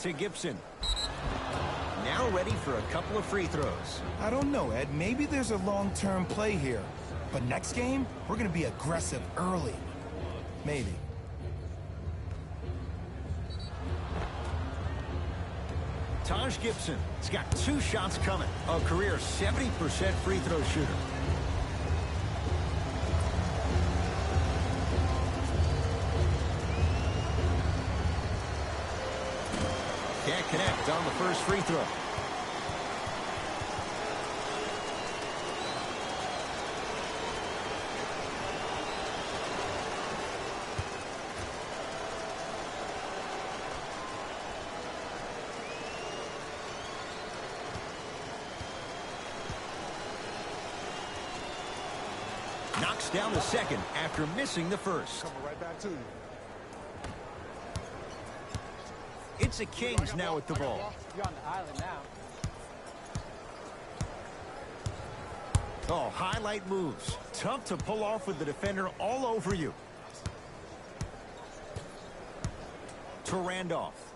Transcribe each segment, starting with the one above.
to Gibson. Now ready for a couple of free throws. I don't know, Ed. Maybe there's a long-term play here. But next game, we're going to be aggressive early. Maybe. Taj Gibson has got 2 shots coming. A career 70% free throw shooter. Can't connect on the first free throw. Knocks down the second after missing the first. Coming right back to you. It's the Kings now with the ball. You're on the island now. Oh, highlight moves. Tough to pull off with the defender all over you. To Randolph.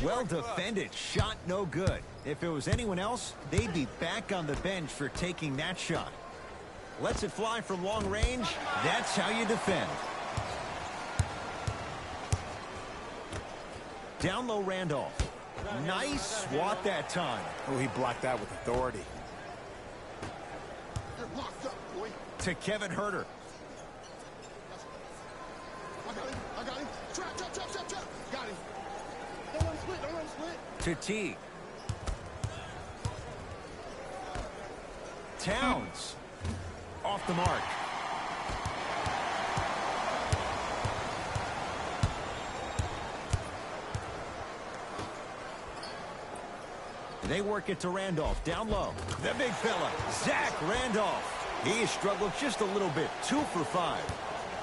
Well defended. Shot no good. If it was anyone else, they'd be back on the bench for taking that shot. Lets it fly from long range. That's how you defend. Down low, Randolph. Nice swat that time. Oh, he blocked that with authority. You're locked up, boy. To Kevin Huerter. I got him. Trap. Got him. Don't let him split. To Teague. Towns. Off the mark. They work it to Randolph, down low. The big fella, Zach Randolph. He struggled just a little bit, 2 for 5.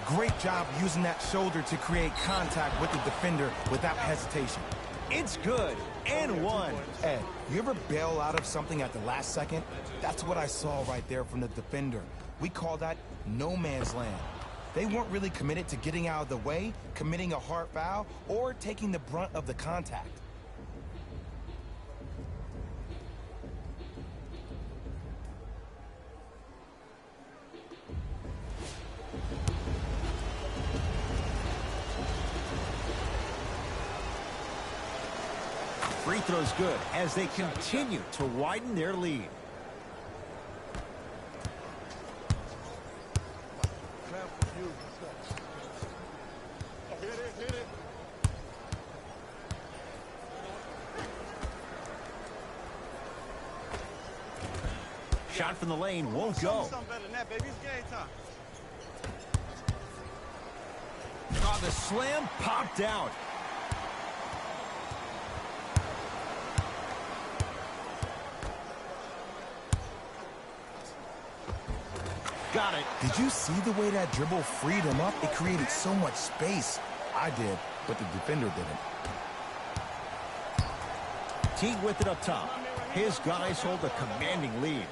Great job using that shoulder to create contact with the defender without hesitation. It's good, and 1. Ed, you ever bail out of something at the last second? That's what I saw right there from the defender. We call that no man's land. They weren't really committed to getting out of the way, committing a hard foul, or taking the brunt of the contact. Free throw's good as they continue to widen their lead. Hit it. Shot from the lane won't go. Something better than that, baby. It's game time. Oh, the slam popped out. Got it. Did you see the way that dribble freed him up? It created so much space. I did, but the defender didn't. Teague with it up top. His guys hold a commanding lead.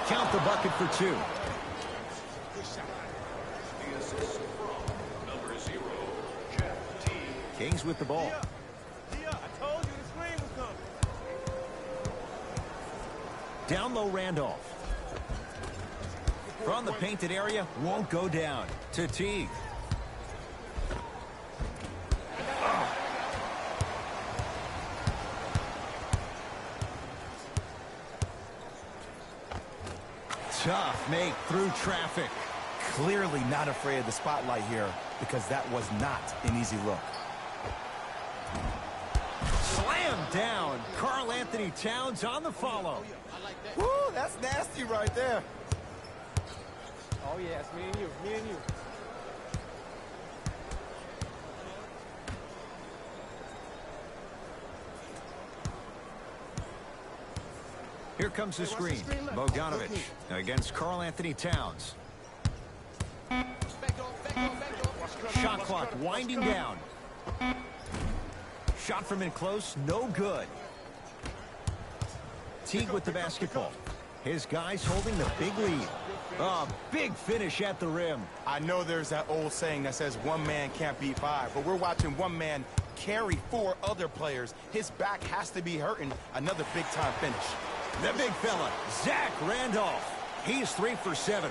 Count the bucket for 2. Kings with the ball. I told you the screen was coming. Down low, Randolph. From the painted area, won't go down. To Teague. Tough make through traffic. Clearly not afraid of the spotlight here because that was not an easy look. Slam down. Karl Anthony Towns on the follow. Woo, that's nasty right there. Oh, yeah, it's me and you. Here comes the screen. Bogdanovic against Karl Anthony Towns. Shot clock winding down. Shot from in close, no good. Teague with the basketball. His guys holding the big lead. Oh, big finish at the rim. I know there's that old saying that says one man can't beat five, but we're watching one man carry four other players. His back has to be hurting. Another big-time finish. The big fella, Zach Randolph. He's 3 for 7.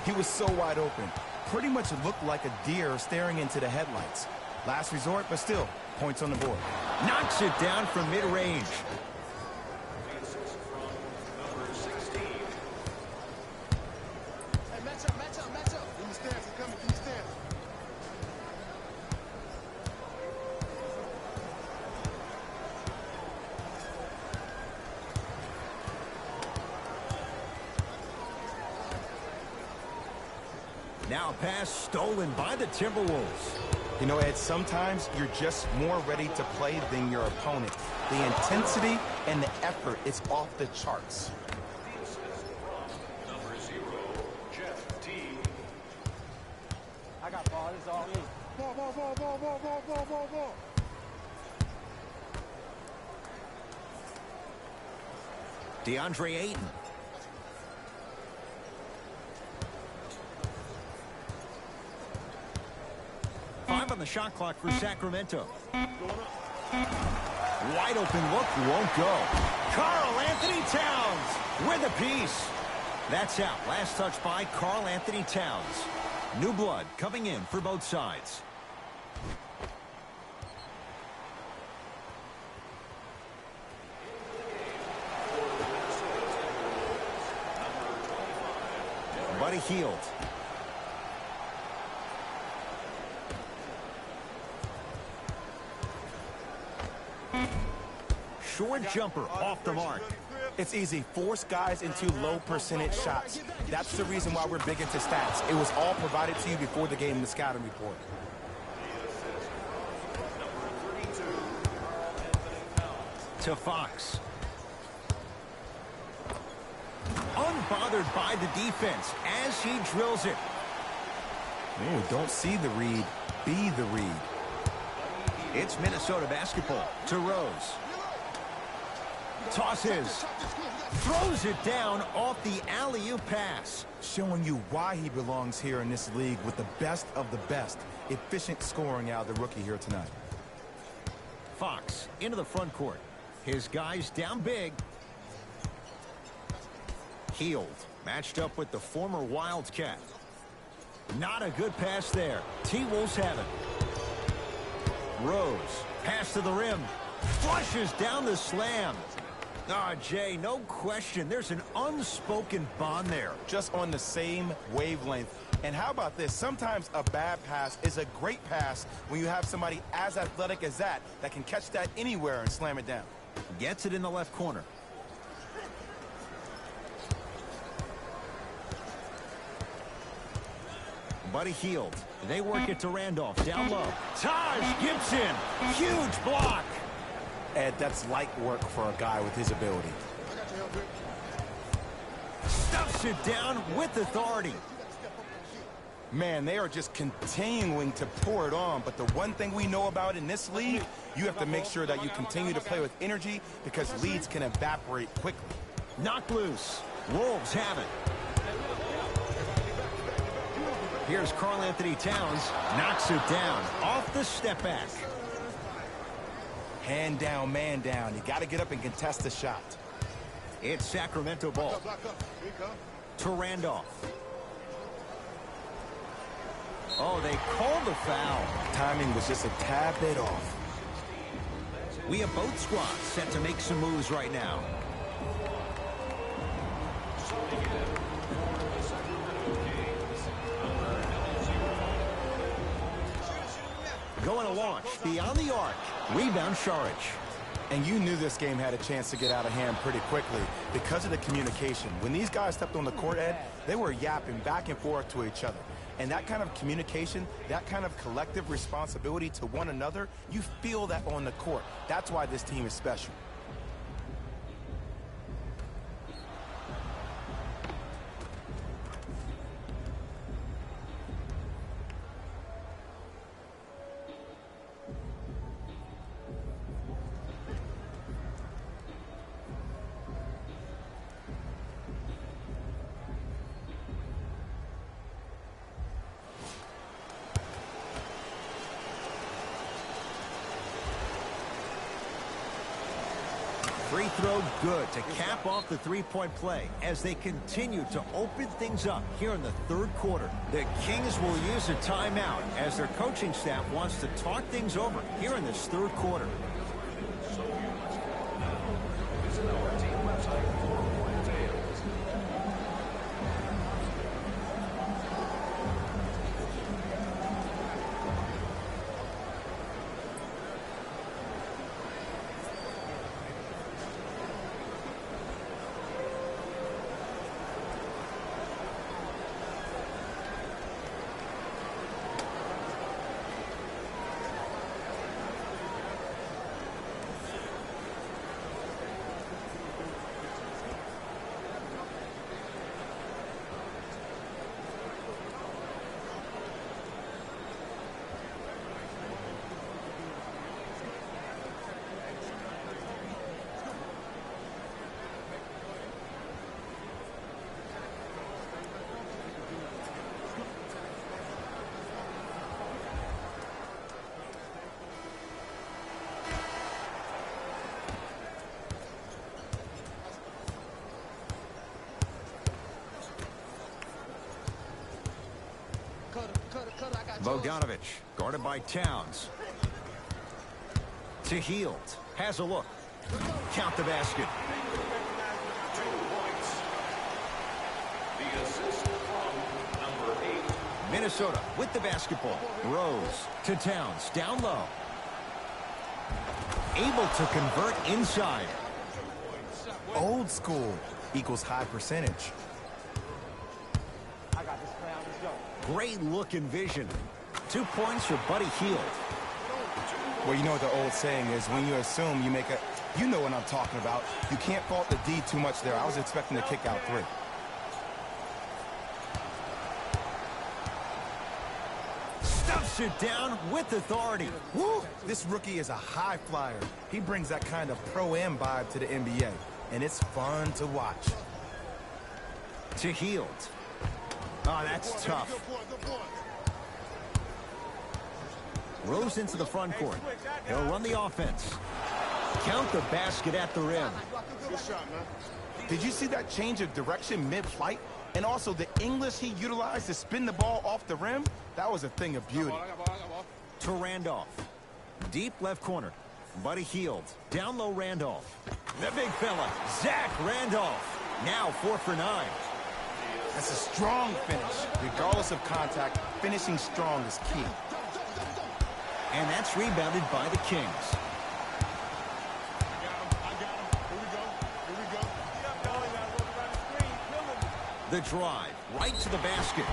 He was so wide open. Pretty much looked like a deer staring into the headlights. Last resort, but still, points on the board. Knocks it down from mid-range. Hey, match up, match up, match up. Give me stance, he's coming, give me stance. Now a pass stolen by the Timberwolves. You know, Ed, sometimes you're just more ready to play than your opponent. The intensity and the effort is off the charts. I got ball. This is all me. Ball, ball, ball, ball, ball, ball, ball, ball, ball. DeAndre Ayton. Five on the shot clock for Sacramento. Wide open look, won't go. Karl Anthony Towns with a piece. That's out. Last touch by Karl Anthony Towns. New blood coming in for both sides. Buddy Hield. Short jumper off the mark. It's easy. Force guys into low percentage shots. That's the reason why we're big into stats. It was all provided to you before the game in the scouting report. To Fox. Unbothered by the defense as he drills it. Ooh, don't see the read. Be the read. It's Minnesota basketball. To Rose. Tosses. Throws it down off the alley-oop pass. Showing you why he belongs here in this league with the best of the best. Efficient scoring out of the rookie here tonight. Fox into the front court. His guys down big. Hield matched up with the former Wildcat. Not a good pass there. T-Wolves have it. Rose, pass to the rim. Flushes down the slam. Ah, Jay, no question. There's an unspoken bond there. Just on the same wavelength. And how about this? Sometimes a bad pass is a great pass when you have somebody as athletic as that can catch that anywhere and slam it down. Gets it in the left corner. Buddy Hield. They work it to Randolph. Down low. Taj Gibson. Huge block. Ed, that's light work for a guy with his ability. I got your help here. Stuffs it down with authority. Man, they are just continuing to pour it on. But the one thing we know about in this league, you have to make sure that you continue to play with energy because leads can evaporate quickly. Knocked loose. Wolves have it. Here's Karl Anthony Towns. Knocks it down off the step back. Hand down, man down. You got to get up and contest the shot. It's Sacramento ball. Block up. Here you come. To Randolph. Oh, they called the foul. Timing was just a tad bit off. We have both squads set to make some moves right now. Going to launch beyond the arc. Rebound, Saric. And you knew this game had a chance to get out of hand pretty quickly because of the communication. When these guys stepped on the court, Ed, they were yapping back and forth to each other. And that kind of communication, that kind of collective responsibility to one another, you feel that on the court. That's why this team is special. Free throw good to cap off the three-point play as they continue to open things up here in the third quarter. The Kings will use a timeout as their coaching staff wants to talk things over here in this third quarter. Bogdanovich, guarded by Towns. To Hield. Has a look. Count the basket. 2 points. The assist from number 8. Minnesota with the basketball. Rose to Towns. Down low. Able to convert inside. Old school equals high percentage. I got this crowd. Let's go. Great look and vision. 2 points for Buddy Hield. Well, you know what the old saying is, when you assume you make a... You know what I'm talking about. You can't fault the D too much there. I was expecting to kick out 3. Stuffs it down with authority. Woo! This rookie is a high flyer. He brings that kind of pro-am vibe to the NBA, and it's fun to watch. To Hield. Oh, that's tough. Good point. Rose into the front court. He'll run the offense. Count the basket at the rim. Good shot, man. Did you see that change of direction mid-flight? And also the English he utilized to spin the ball off the rim? That was a thing of beauty. I got ball. To Randolph. Deep left corner. Buddy Hield. Down low Randolph. The big fella, Zach Randolph. Now 4 for 9. That's a strong finish. Regardless of contact, finishing strong is key. And that's rebounded by the Kings. I got him. Here we go. The drive right to the basket.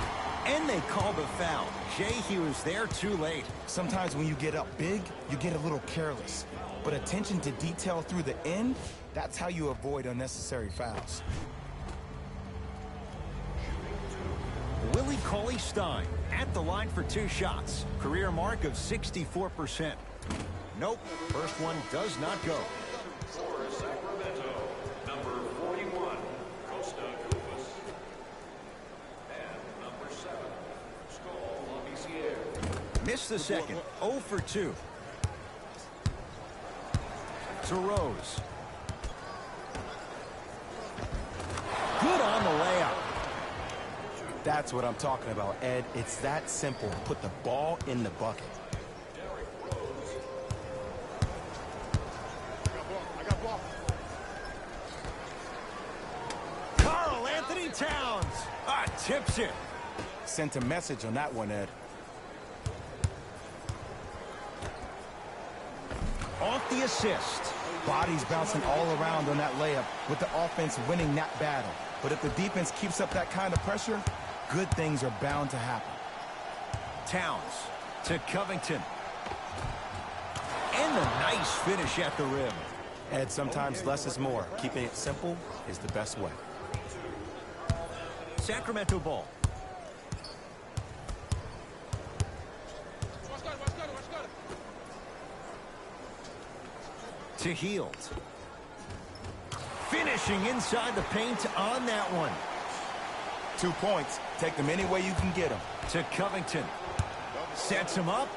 And they call the foul. Jay, he was there too late. Sometimes when you get up big, you get a little careless. But attention to detail through the end, that's how you avoid unnecessary fouls. Willie Cauley-Stein at the line for 2 shots. Career mark of 64%. Nope, first one does not go. For Sacramento, number 41, Costa Gufus. And number 7, Skull Labissiere. Missed the second. 0 for 2. To Rose. Good on the layup. That's what I'm talking about, Ed. It's that simple. Put the ball in the bucket. I got ball. Karl Anthony Towns. Tips it. Sent a message on that one, Ed. Off the assist. Bodies bouncing all around on that layup with the offense winning that battle. But if the defense keeps up that kind of pressure, good things are bound to happen. Towns to Covington. And a nice finish at the rim. Ed, sometimes less is more. Keeping it simple is the best way. Sacramento ball. To Hield. Finishing inside the paint on that one. 2 points. Take them any way you can get them. To Covington. Sets him up.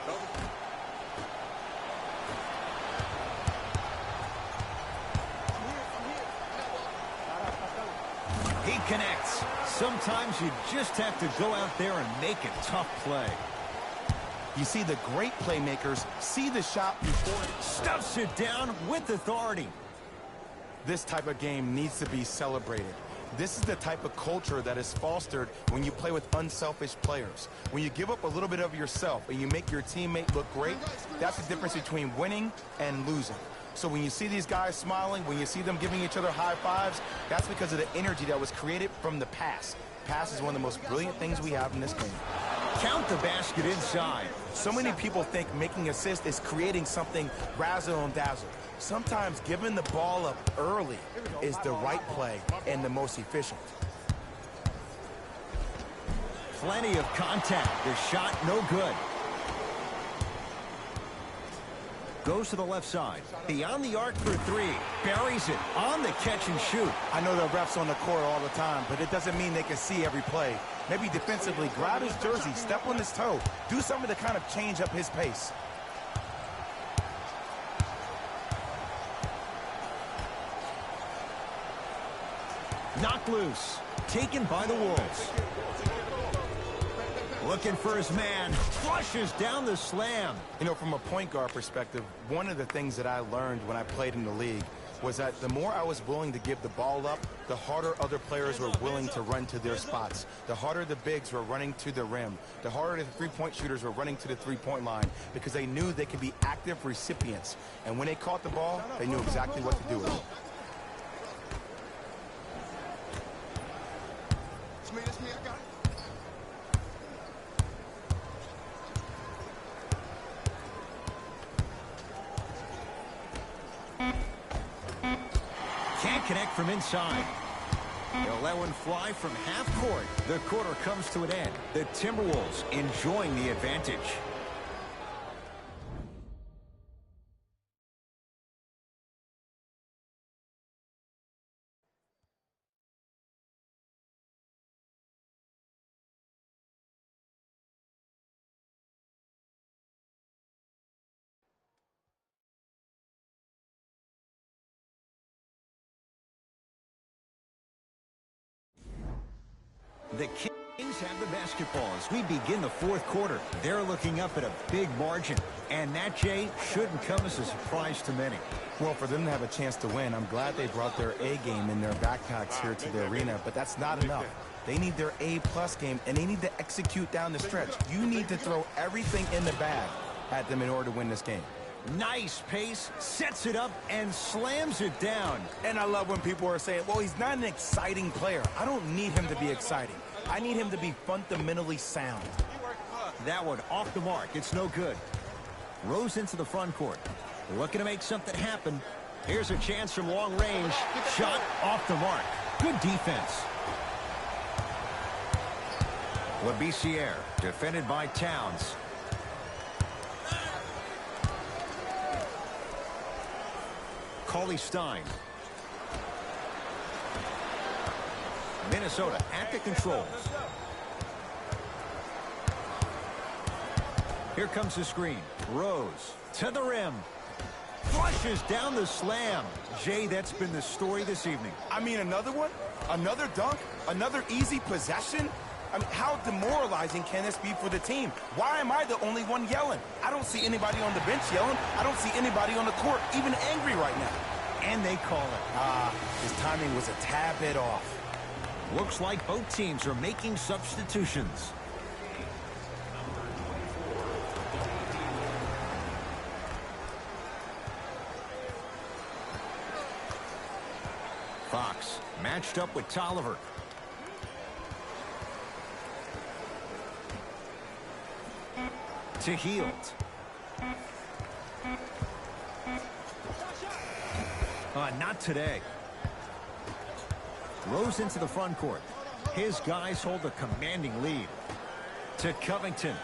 He connects. Sometimes you just have to go out there and make a tough play. You see, the great playmakers see the shot before it Stuffs it down with authority. This type of game needs to be celebrated. This is the type of culture that is fostered when you play with unselfish players. When you give up a little bit of yourself and you make your teammate look great, that's the difference between winning and losing. So when you see these guys smiling, when you see them giving each other high fives, that's because of the energy that was created from the pass. Pass is one of the most brilliant things we have in this game. Count the basket inside. So many people think making assists is creating something razzle and dazzle. Sometimes giving the ball up early is the right play and the most efficient. Plenty of contact. The shot no good. Goes to the left side. Beyond the arc for three. Buries it on the catch and shoot. I know the refs on the court all the time, but it doesn't mean they can see every play. Maybe defensively, grab his jersey, step on his toe, do something to kind of change up his pace. Knocked loose. Taken by the Wolves. Looking for his man. Flushes down the slam. You know, from a point guard perspective, one of the things that I learned when I played in the league was that the more I was willing to give the ball up, the harder other players were willing to run to their spots. The harder the bigs were running to the rim. The harder the three-point shooters were running to the three-point line because they knew they could be active recipients. And when they caught the ball, they knew exactly what to do with it. It's me, I got it. Can't connect from inside. They'll let one fly from half court. The quarter comes to an end. The Timberwolves enjoying the advantage. The Kings have the basketball as we begin the fourth quarter. They're looking up at a big margin. And that, Jay, shouldn't come as a surprise to many. Well, for them to have a chance to win, I'm glad they brought their A game in their backpacks here to the arena, but that's not enough. They need their A-plus game, and they need to execute down the stretch. You need to throw everything in the bag at them in order to win this game. Nice pace, sets it up, and slams it down. And I love when people are saying, well, he's not an exciting player. I don't need him to be exciting. I need him to be fundamentally sound. That one off the mark. It's no good. Rose into the front court. Looking to make something happen. Here's a chance from long range. Shot off the mark. Good defense. Labissiere, defended by Towns. Cauley-Stein. Minnesota at the controls. Here comes the screen. Rose to the rim. Flushes down the slam. Jay, that's been the story this evening. I mean, another one? Another dunk? Another easy possession? I mean, how demoralizing can this be for the team? Why am I the only one yelling? I don't see anybody on the bench yelling. I don't see anybody on the court even angry right now. And they call it. His timing was a tad bit off. Looks like both teams are making substitutions. Fox matched up with Tolliver. To Hield. Not today. Rose into the front court. His guys hold a commanding lead. To Covington.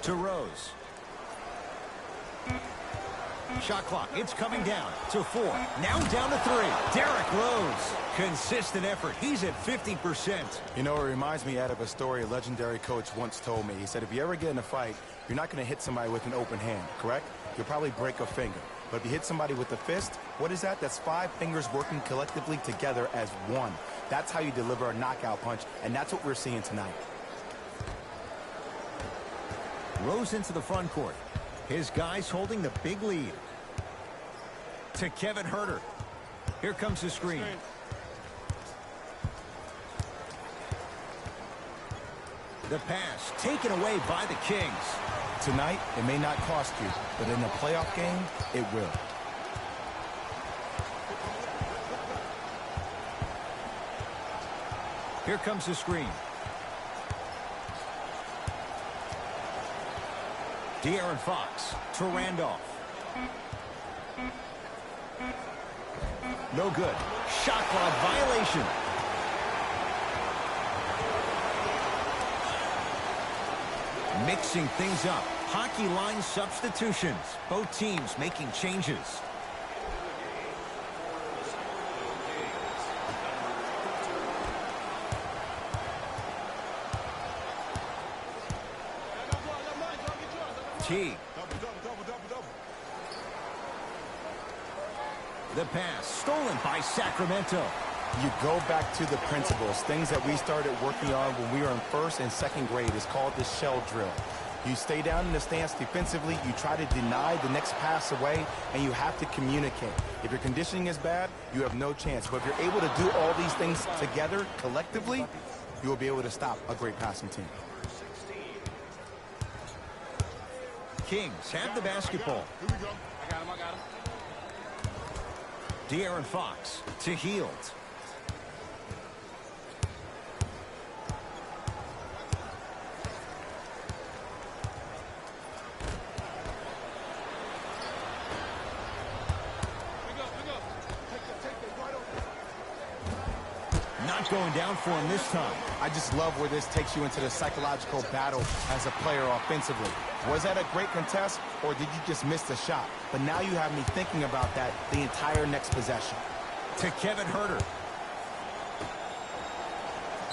To Rose. Shot clock. It's coming down to 4. Now down to 3. Derrick Rose. Consistent effort. He's at 50%. You know, it reminds me out of a story a legendary coach once told me. He said, if you ever get in a fight, you're not going to hit somebody with an open hand, correct? You'll probably break a finger. But if you hit somebody with a fist, what is that? That's 5 fingers working collectively together as one. That's how you deliver a knockout punch, and that's what we're seeing tonight. Rose into the front court. His guys holding the big lead. To Kevin Huerter. Here comes the screen. The pass taken away by the Kings. Tonight, it may not cost you, but in a playoff game, it will. Here comes the screen. De'Aaron Fox to Randolph. No good. Shot clock violation. Mixing things up. Hockey line substitutions. Both teams making changes. T. The pass stolen by Sacramento. You go back to the principles, things that we started working on when we were in 1st and 2nd grade. It's called the shell drill. You stay down in the stance defensively, you try to deny the next pass away, and you have to communicate. If your conditioning is bad, you have no chance. But if you're able to do all these things together, collectively, you will be able to stop a great passing team. Kings have the basketball. Here we go. I got him. De'Aaron Fox to Hield. Not going down for him this time. I just love where this takes you into the psychological battle as a player offensively. Was that a great contest, or did you just miss the shot? But now you have me thinking about that the entire next possession. To Kevin Huerter.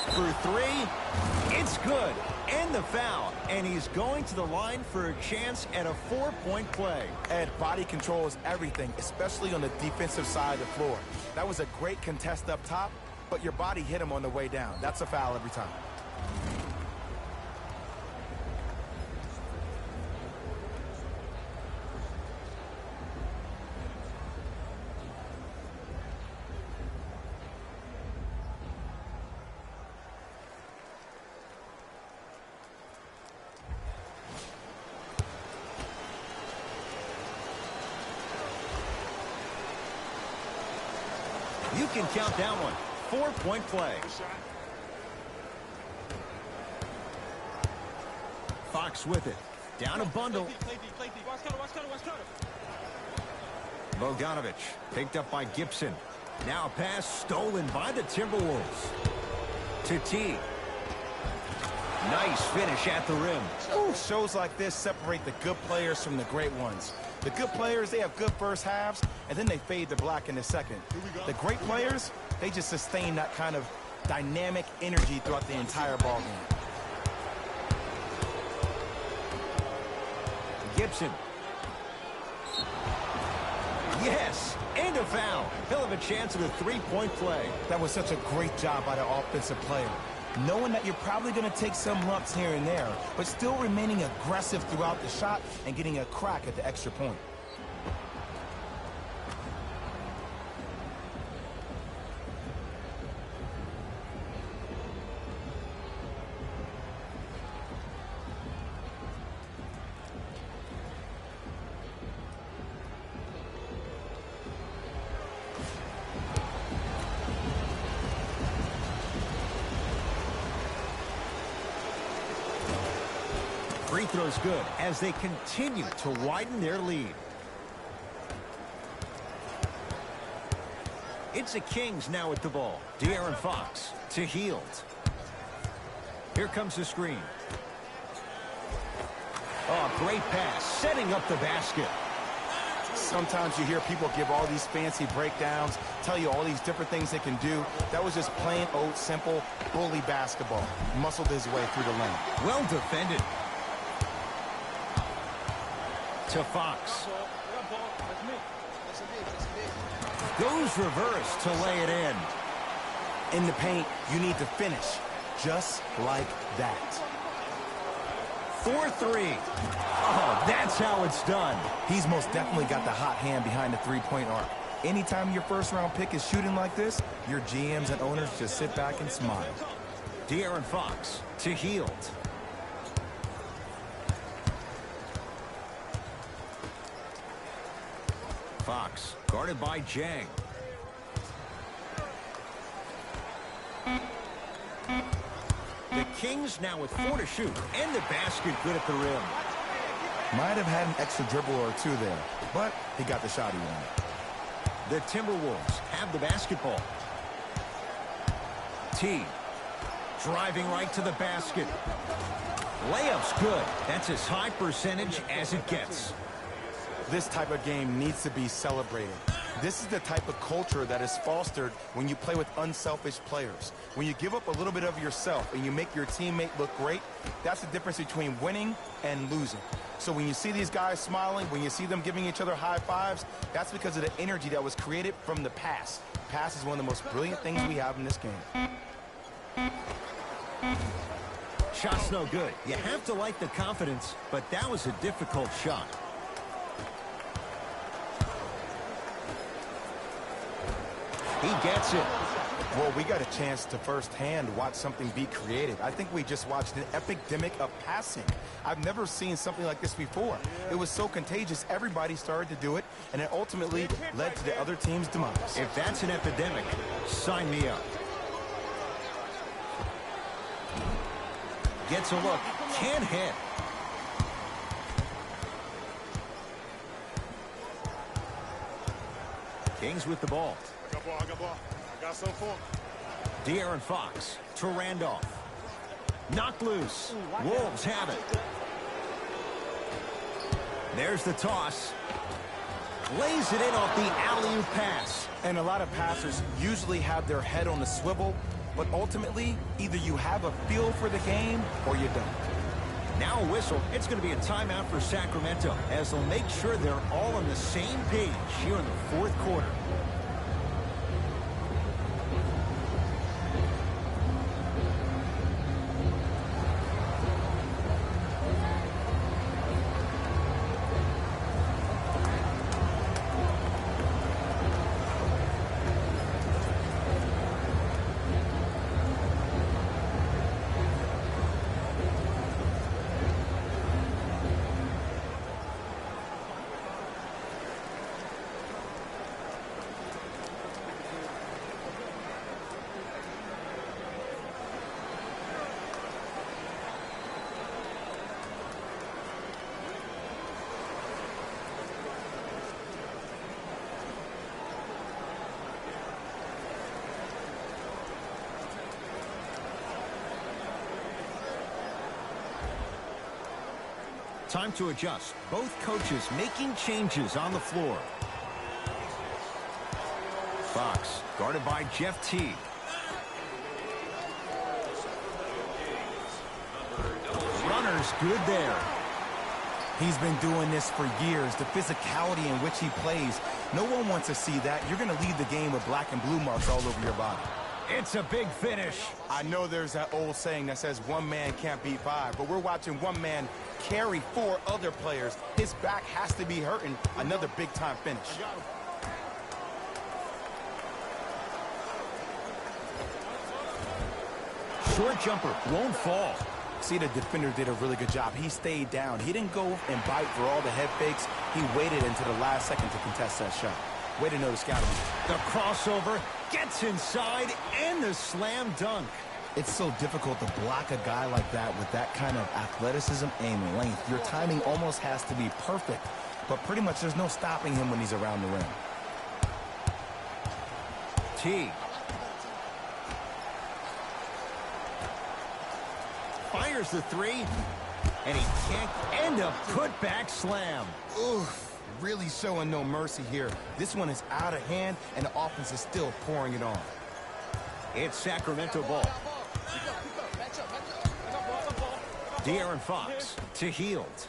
For 3. It's good. And the foul. And he's going to the line for a chance at a 4-point play. Ed, body control is everything, especially on the defensive side of the floor. That was a great contest up top, but your body hit him on the way down. That's a foul every time. You can count that one. 4-point play. Fox with it. Down a bundle. Bogdanovich picked up by Gibson. Now a pass stolen by the Timberwolves. To T. Nice finish at the rim. Ooh, shows like this separate the good players from the great ones. The good players, they have good first halves, and then they fade to black in the second. The great players, they just sustain that kind of dynamic energy throughout the entire ballgame. Gibson. Yes, and a foul. He'll have a chance at a 3-point play. That was such a great job by the offensive player. Knowing that you're probably going to take some lumps here and there, but still remaining aggressive throughout the shot and getting a crack at the extra point. Free throw's good as they continue to widen their lead. It's the Kings now with the ball. De'Aaron Fox to Hield. Here comes the screen. Oh, great pass, setting up the basket. Sometimes you hear people give all these fancy breakdowns, tell you all these different things they can do. That was just plain old simple bully basketball. Muscled his way through the lane. Well defended. to Fox. Goes reverse to lay it in. In the paint, you need to finish just like that. 4-3. Oh, that's how it's done. He's most definitely got the hot hand behind the three-point arc. Anytime your first-round pick is shooting like this, your GMs and owners just sit back and smile. De'Aaron Fox to Hield. Fox guarded by Jang. The Kings now with 4 to shoot, and the basket good at the rim. Might have had an extra dribble or two there, but he got the shot he wanted. The Timberwolves have the basketball. T driving right to the basket. Layup's good. That's as high percentage as it gets. This type of game needs to be celebrated. This is the type of culture that is fostered when you play with unselfish players. When you give up a little bit of yourself and you make your teammate look great, that's the difference between winning and losing. So when you see these guys smiling, when you see them giving each other high fives, that's because of the energy that was created from the pass. Pass is one of the most brilliant things we have in this game. Shot's no good. You have to like the confidence, but that was a difficult shot. He gets it. Well, we got a chance to firsthand watch something be created. I think we just watched an epidemic of passing. I've never seen something like this before. It was so contagious, everybody started to do it, and it ultimately led to the other team's demise. If that's an epidemic, sign me up. Gets a look, can't hit. Kings with the ball. I got ball. I got some for him. De'Aaron Fox to Randolph. Knocked loose. Wolves have it. There's the toss. Lays it in off the alley-oop pass. And a lot of passers usually have their head on a swivel, but ultimately, either you have a feel for the game or you don't. Now a whistle. It's going to be a timeout for Sacramento as they'll make sure they're all on the same page here in the fourth quarter. Time to adjust. Both coaches making changes on the floor. Fox guarded by Jeff T. Runner's good there. He's been doing this for years. The physicality in which he plays, no one wants to see that. You're going to leave the game with black and blue marks all over your body. It's a big finish. I know there's that old saying that says one man can't beat five, but we're watching one man carry 4 other players. His back has to be hurting. Another big-time finish. Short jumper won't fall. See, the defender did a really good job. He stayed down. He didn't go and bite for all the head fakes. He waited until the last second to contest that shot. Way to know the scouting. The crossover gets inside and the slam dunk. It's so difficult to block a guy like that with that kind of athleticism and length. Your timing almost has to be perfect, but pretty much there's no stopping him when he's around the rim. T. Fires the 3, and he can't end a putback slam. Oof. Really showing no mercy here. This one is out of hand, and the offense is still pouring it on. It's Sacramento ball. De'Aaron Fox to Hield.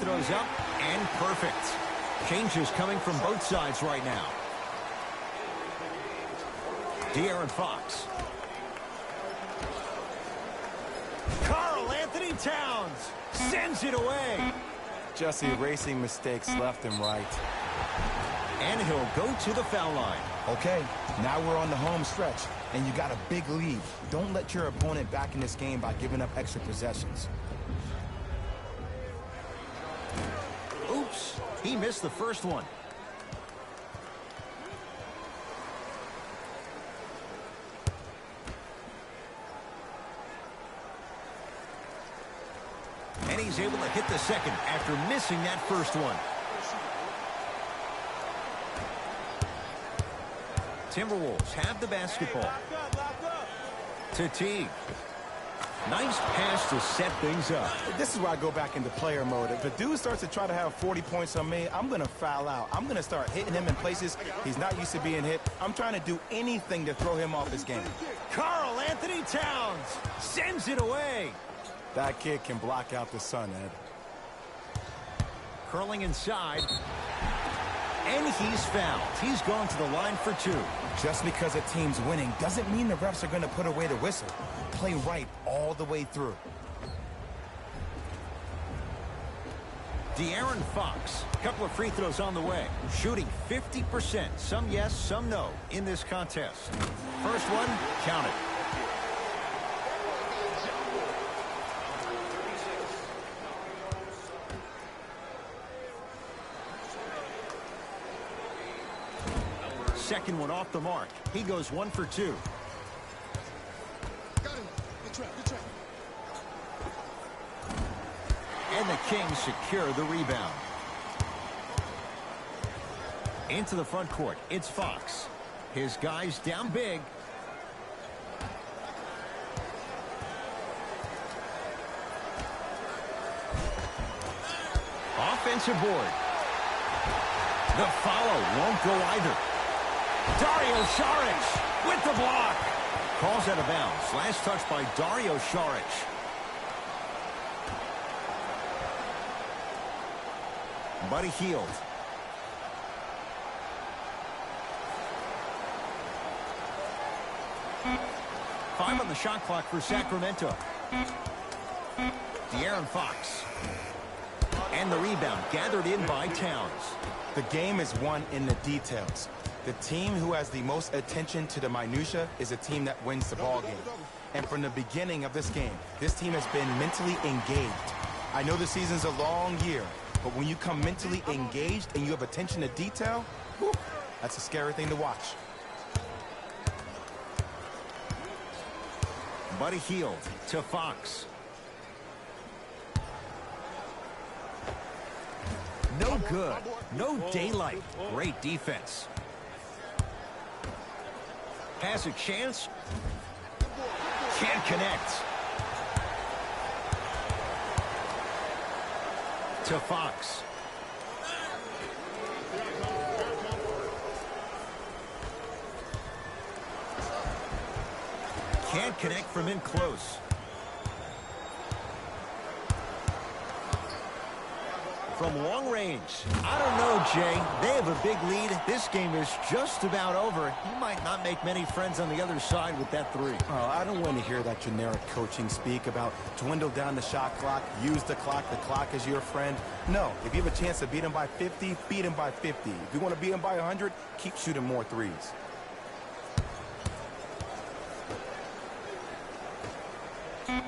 throws up and perfect. Changes coming from both sides right now. De'Aaron Fox. Karl Anthony Towns sends it away. Just erasing mistakes left and right. And he'll go to the foul line. Okay, now we're on the home stretch, and you got a big lead. Don't let your opponent back in this game by giving up extra possessions. Oops, he missed the first one. And he's able to hit the second after missing that first one. Timberwolves have the basketball. To Teague. Nice pass to set things up. This is where I go back into player mode. If the dude starts to try to have 40 points on me, I'm going to foul out. I'm going to start hitting him in places he's not used to being hit. I'm trying to do anything to throw him off his game. Karl Anthony Towns sends it away. That kid can block out the sun, Ed. Curling inside. And he's fouled. He's gone to the line for two. Just because a team's winning doesn't mean the refs are going to put away the whistle. Play right all the way through. De'Aaron Fox. A couple of free throws on the way. Shooting 50%. Some yes, some no in this contest. First one, count it. Second one off the mark. He goes 1 for 2. Got him. Good trap, good trap. And the Kings secure the rebound. Into the front court. It's Fox. His guys down big. Offensive board. The follow won't go either. Dario Saric with the block. Calls out of bounds. Last touch by Dario Saric. Buddy Hield. Five on the shot clock for Sacramento. De'Aaron Fox. And the rebound gathered in by Towns. The game is won in the details. The team who has the most attention to the minutia is a team that wins the ball game. And from the beginning of this game, this team has been mentally engaged. I know the season's a long year, but when you come mentally engaged and you have attention to detail, whew, that's a scary thing to watch. Buddy Hield to Fox. No good. No daylight. Great defense. Has a chance. Can't connect. To Fox. Can't connect from in close. From long range. I don't know, Jay. They have a big lead. This game is just about over. He might not make many friends on the other side with that three. Oh, I don't want to hear that generic coaching speak about dwindle down the shot clock, use the clock is your friend. No, if you have a chance to beat him by 50, beat him by 50. If you want to beat him by 100, keep shooting more threes.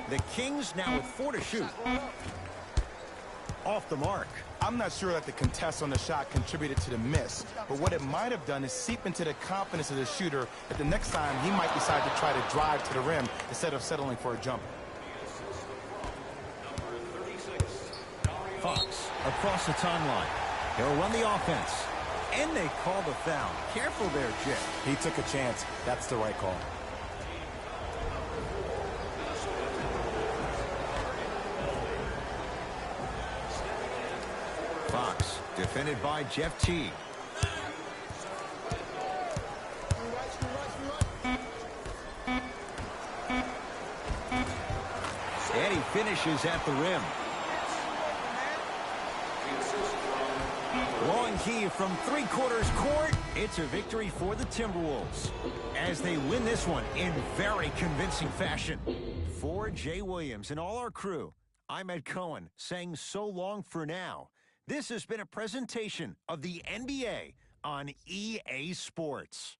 The Kings now with 4 to shoot. Off the mark. I'm not sure that the contest on the shot contributed to the miss, but what it might have done is seep into the confidence of the shooter that the next time he might decide to try to drive to the rim instead of settling for a jumper. Fox across the timeline. He'll run the offense. And they call the foul. Careful there, Jay. He took a chance. That's the right call. Fox, defended by Jeff Teague. And he finishes at the rim. Long key from three-quarters court. It's a victory for the Timberwolves as they win this one in very convincing fashion. For Jay Williams and all our crew, I'm Ed Cohen saying so long for now. This has been a presentation of the NBA on EA Sports.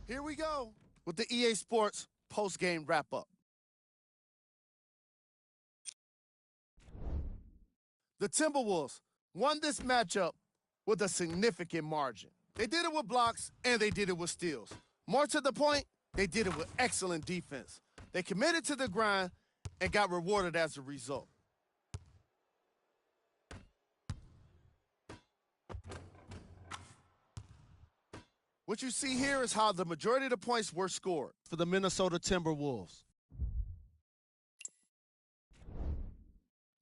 Here we go with the EA Sports post-game wrap-up. The Timberwolves won this matchup with a significant margin. They did it with blocks, and they did it with steals. More to the point, they did it with excellent defense. They committed to the grind and got rewarded as a result. What you see here is how the majority of the points were scored for the Minnesota Timberwolves.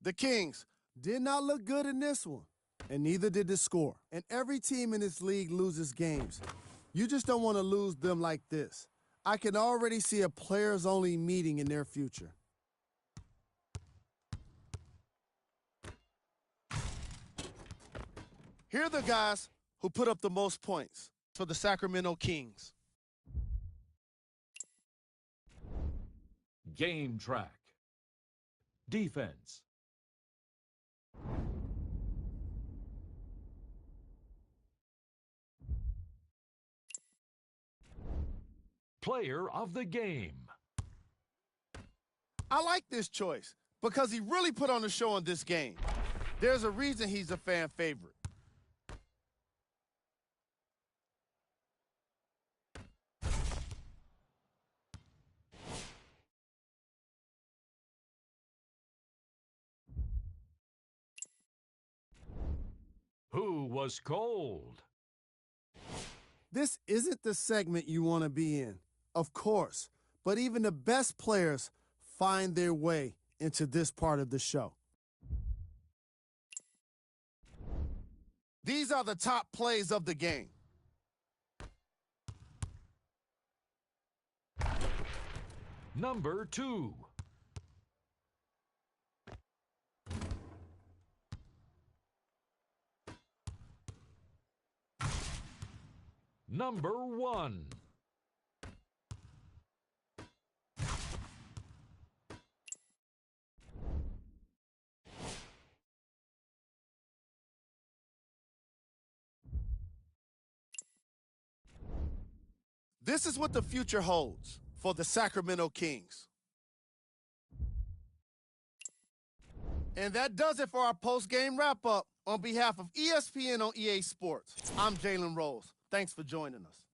The Kings did not look good in this one, and neither did the score. And every team in this league loses games. You just don't want to lose them like this. I can already see a players-only meeting in their future. Here are the guys who put up the most points for the Sacramento Kings. Game track. Defense. Player of the game. I like this choice because he really put on a show in this game. There's a reason he's a fan favorite. Who was cold? This isn't the segment you want to be in, of course, but even the best players find their way into this part of the show. These are the top plays of the game. Number 2. Number 1. This is what the future holds for the Sacramento Kings. And that does it for our post-game wrap-up. On behalf of ESPN on EA Sports, I'm Jalen Rose. Thanks for joining us.